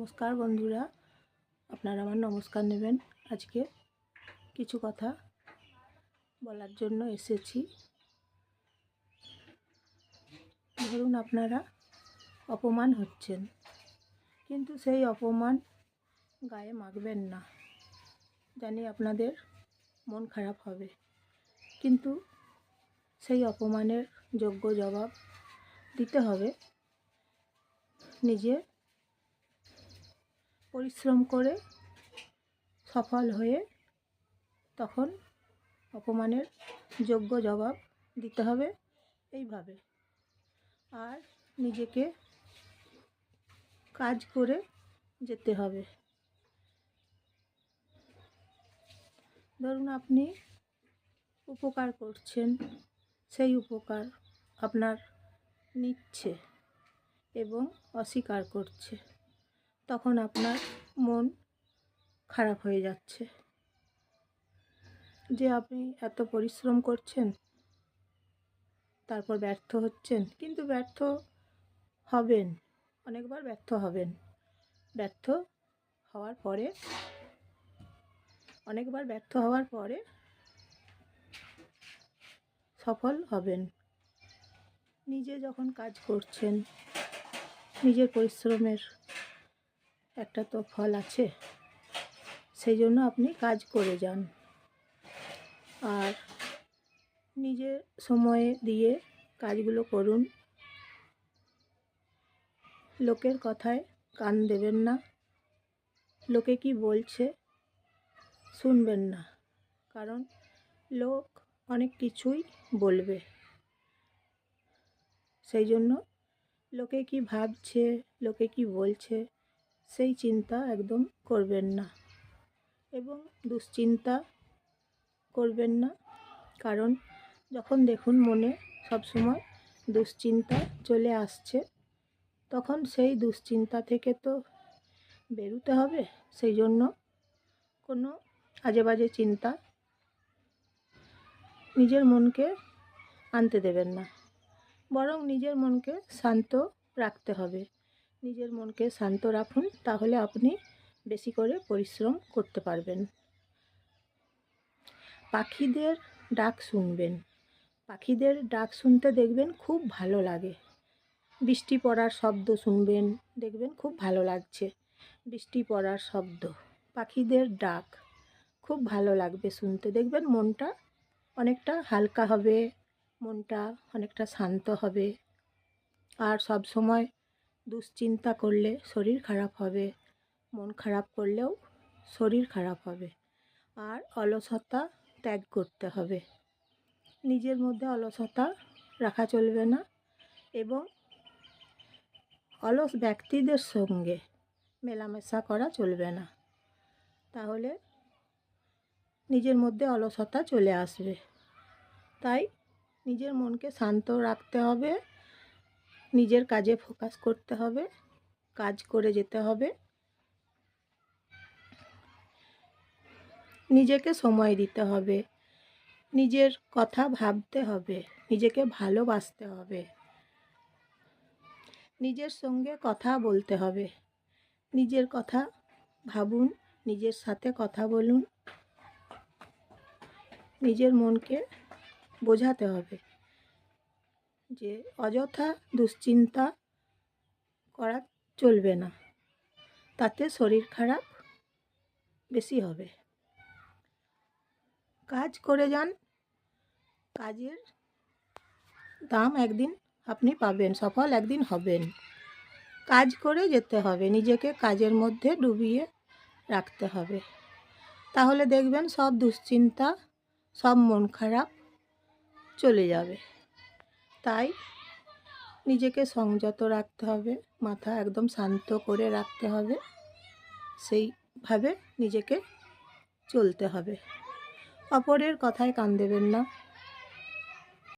নমস্কার বন্ধুরা, আপনারা আমার নমস্কার নেবেন। আজকে কিছু কথা বলার জন্য এসেছি। ধরুন আপনারা অপমান হচ্ছেন, কিন্তু সেই অপমান গায়ে মাখবেন না। জানি আপনাদের মন খারাপ হবে, কিন্তু সেই অপমানের যোগ্য জবাব দিতে হবে। নিজে পরিশ্রম করে সফল হয়ে তখন অপমানের যোগ্য জবাব দিতে হবে এইভাবে। আর নিজেকে কাজ করে যেতে হবে। ধরুন আপনি উপকার করছেন, সেই উপকার আপনার নিচ্ছে এবং অস্বীকার করছে, তখন আপনার মন খারাপ হয়ে যাচ্ছে যে আপনি এত পরিশ্রম করছেন, তারপর ব্যর্থ হচ্ছেন। কিন্তু ব্যর্থ হবেন, অনেকবার ব্যর্থ হবেন। ব্যর্থ হওয়ার পরে অনেকবার ব্যর্থ হওয়ার পরে সফল হবেন। নিজে যখন কাজ করছেন, নিজের পরিশ্রমের একটা তো ফল আছে, সেই জন্য আপনি কাজ করে যান। আর নিজে সময় দিয়ে কাজগুলো করুন। লোকের কথায় কান দেবেন না। লোকে কি বলছে শুনবেন না, কারণ লোক অনেক কিছুই বলবে। সেই জন্য লোকে কি ভাবছে, লোকে কি বলছে, সেই চিন্তা একদম করবেন না এবং দুশ্চিন্তা করবেন না। কারণ যখন দেখুন মনে সবসময় দুশ্চিন্তা চলে আসছে, তখন সেই দুশ্চিন্তা থেকে তো বেরোতে হবে। সেই জন্য কোনো আজে বাজে চিন্তা নিজের মনকে আনতে দেবেন না, বরং নিজের মনকে শান্ত রাখতে হবে। নিজের মনকে শান্ত রাখুন, তাহলে আপনি বেশি করে পরিশ্রম করতে পারবেন। পাখিদের ডাক শুনবেন। পাখিদের ডাক শুনতে দেখবেন খুব ভালো লাগে। বৃষ্টি পড়ার শব্দ শুনবেন, দেখবেন খুব ভালো লাগছে। বৃষ্টি পড়ার শব্দ, পাখিদের ডাক খুব ভালো লাগবে শুনতে। দেখবেন মনটা অনেকটা হালকা হবে, মনটা অনেকটা শান্ত হবে। আর সব সময় দুশ্চিন্তা করলে শরীর খারাপ হবে, মন খারাপ করলেও শরীর খারাপ হবে। আর অলসতা ত্যাগ করতে হবে। নিজের মধ্যে অলসতা রাখা চলবে না এবং অলস ব্যক্তিদের সঙ্গে মেলামেশা করা চলবে না, তাহলে নিজের মধ্যে অলসতা চলে আসবে। তাই নিজের মনকে শান্ত রাখতে হবে, নিজের কাজে ফোকাস করতে হবে, কাজ করে যেতে হবে, নিজেকে সময় দিতে হবে, নিজের কথা ভাবতে হবে, নিজেকে ভালোবাসতে হবে, নিজের সঙ্গে কথা বলতে হবে। নিজের কথা ভাবুন, নিজের সাথে কথা বলুন, নিজের মনকে বোঝাতে হবে যে অযথা দুশ্চিন্তা করা চলবে না, তাতে শরীর খারাপ বেশি হবে। কাজ করে যান, কাজের দাম একদিন আপনি পাবেন, সফল একদিন হবেন। কাজ করে যেতে হবে, নিজেকে কাজের মধ্যে ডুবিয়ে রাখতে হবে, তাহলে দেখবেন সব দুশ্চিন্তা, সব মন খারাপ চলে যাবে। তাই নিজেকে সংযত রাখতে হবে, মাথা একদম শান্ত করে রাখতে হবে, সেইভাবে নিজেকে চলতে হবে। অপরের কথায় কান দেবেন না।